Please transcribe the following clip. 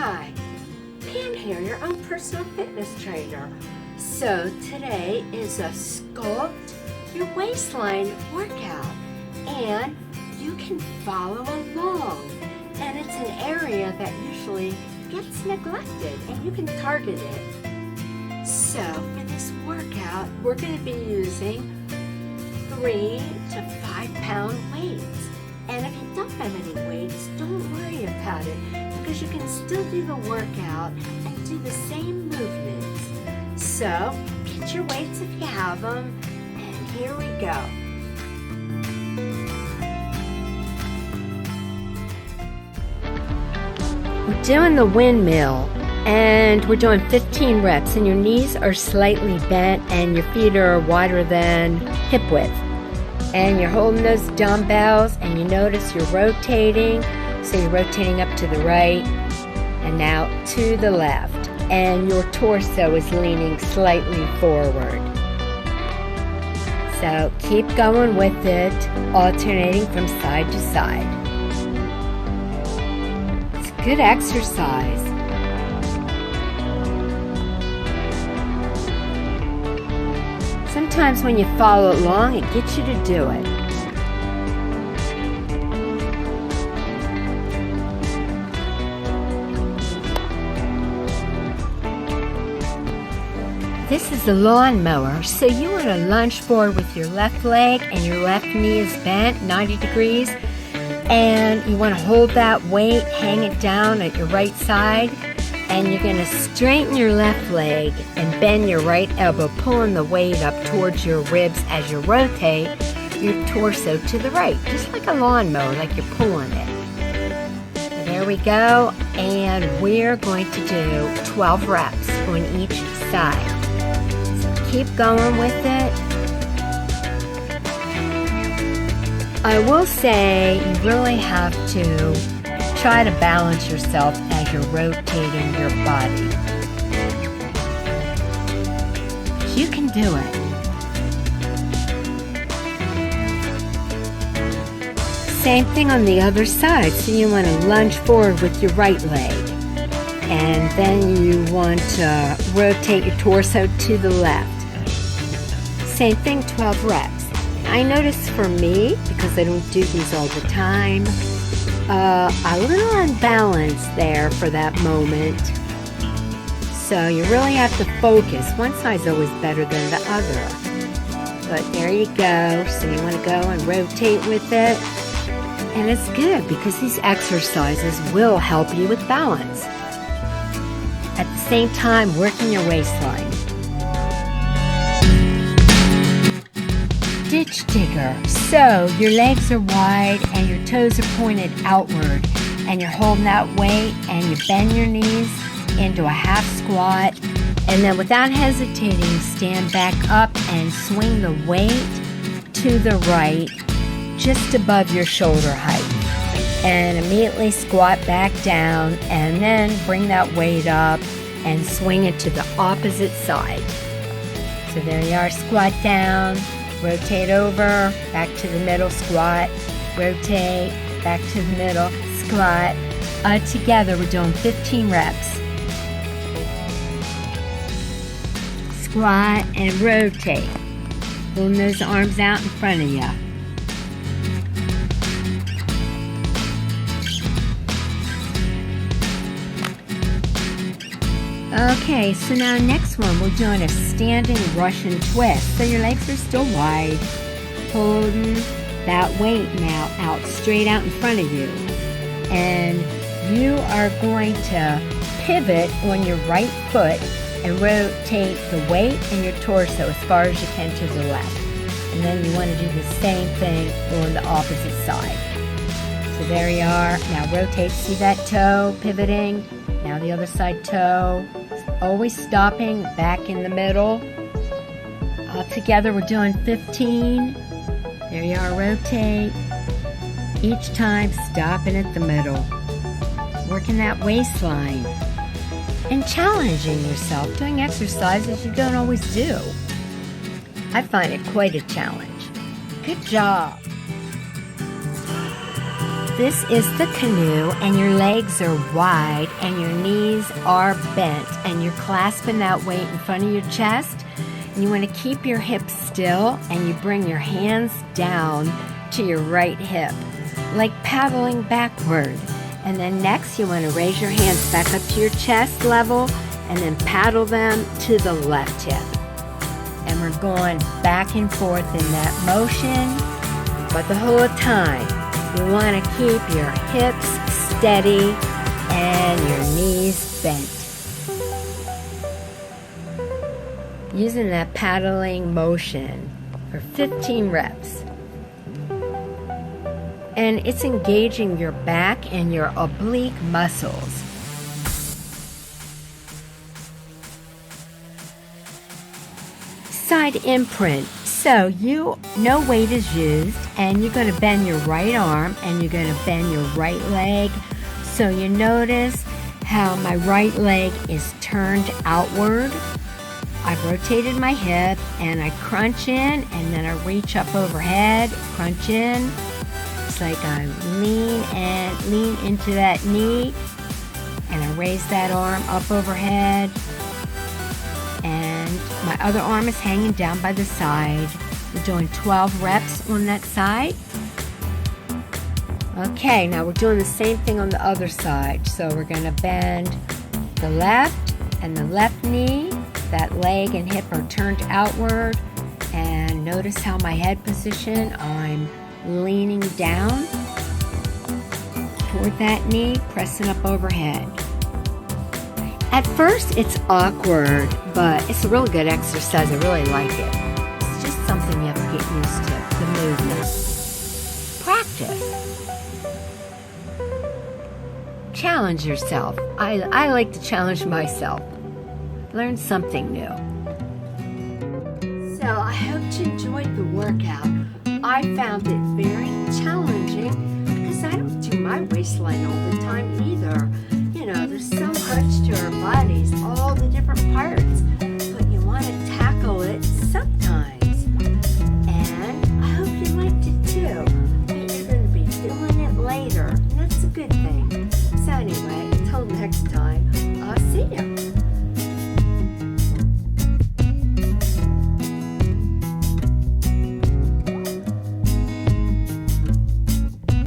Hi, Pam here, your own personal fitness trainer. So today is a Sculpt your waistline workout, and you can follow along. And it's an area that usually gets neglected, and you can target it. So for this workout, we're going to be using 3 to 5 pound weights. And if you don't have any weights, don't worry about it, because you can still do the workout and do the same movements. So get your weights if you have them, and here we go. We're doing the windmill, and we're doing 15 reps, and your knees are slightly bent and your feet are wider than hip width. And you're holding those dumbbells, and you notice you're rotating. So you're rotating up to the right and now to the left, and your torso is leaning slightly forward. So keep going with it, alternating from side to side. It's a good exercise. Sometimes when you follow along, it gets you to do it. This is a lawn mower, so you want to lunge forward with your left leg and your left knee is bent 90 degrees, and you want to hold that weight, hang it down at your right side, and you're going to straighten your left leg and bend your right elbow, pulling the weight up towards your ribs as you rotate your torso to the right, just like a lawnmower, like you're pulling it. So there we go, and we're going to do 12 reps on each side. So keep going with it. I will say you really have to try to balance yourself as you're rotating your body. You can do it. Same thing on the other side. So you want to lunge forward with your right leg, and then you want to rotate your torso to the left. Same thing, 12 reps. I notice for me, because I don't do these all the time, a little unbalanced there for that moment. So you really have to focus. One side's always better than the other. But there you go. So you want to go and rotate with it. And it's good because these exercises will help you with balance. At the same time, working your waistline. Ditch digger. So your legs are wide and your toes are pointed outward, and you're holding that weight, and you bend your knees into a half squat, and then without hesitating, stand back up and swing the weight to the right just above your shoulder height, and immediately squat back down, and then bring that weight up and swing it to the opposite side. So there you are, squat down, rotate over, back to the middle, squat, rotate, back to the middle, squat. Together we're doing 15 reps. Squat and rotate. Pulling those arms out in front of you. Okay, so now next one, we're doing a standing Russian twist. So your legs are still wide, holding that weight now out, straight out in front of you. And you are going to pivot on your right foot and rotate the weight and your torso as far as you can to the left. And then you want to do the same thing on the opposite side. So there you are. Now rotate, see that toe pivoting? Now the other side toe. Always stopping back in the middle. All together we're doing 15. There you are, rotate. Each time stopping at the middle. Working that waistline. And challenging yourself, doing exercises you don't always do. I find it quite a challenge. Good job. this is the canoe, and your legs are wide and your knees are bent, and you're clasping that weight in front of your chest. And you want to keep your hips still, and you bring your hands down to your right hip, like paddling backward. And then next, you want to raise your hands back up to your chest level, and then paddle them to the left hip. And we're going back and forth in that motion, but the whole time, you want to keep your hips steady and your knees bent. Using that paddling motion for 15 reps. And it's engaging your back and your oblique muscles. Side imprint. So no weight is used, and you're going to bend your right arm and you're going to bend your right leg. So you notice how my right leg is turned outward. I've rotated my hip and I crunch in, and then I reach up overhead, crunch in. It's like I lean into that knee, and I raise that arm up overhead. And my other arm is hanging down by the side. We're doing 12 reps on that side. Okay, now we're doing the same thing on the other side. So we're going to bend the left and the left knee. That leg and hip are turned outward. And notice how my head position, I'm leaning down toward that knee, pressing up overhead. At first, it's awkward, but it's a really good exercise. I really like it. It's just something you have to get used to, the movement. Practice. Challenge yourself. I like to challenge myself. Learn something new. So I hope you enjoyed the workout. I found it very challenging because I don't do my waistline all the time either. You know, there's so much to our bodies all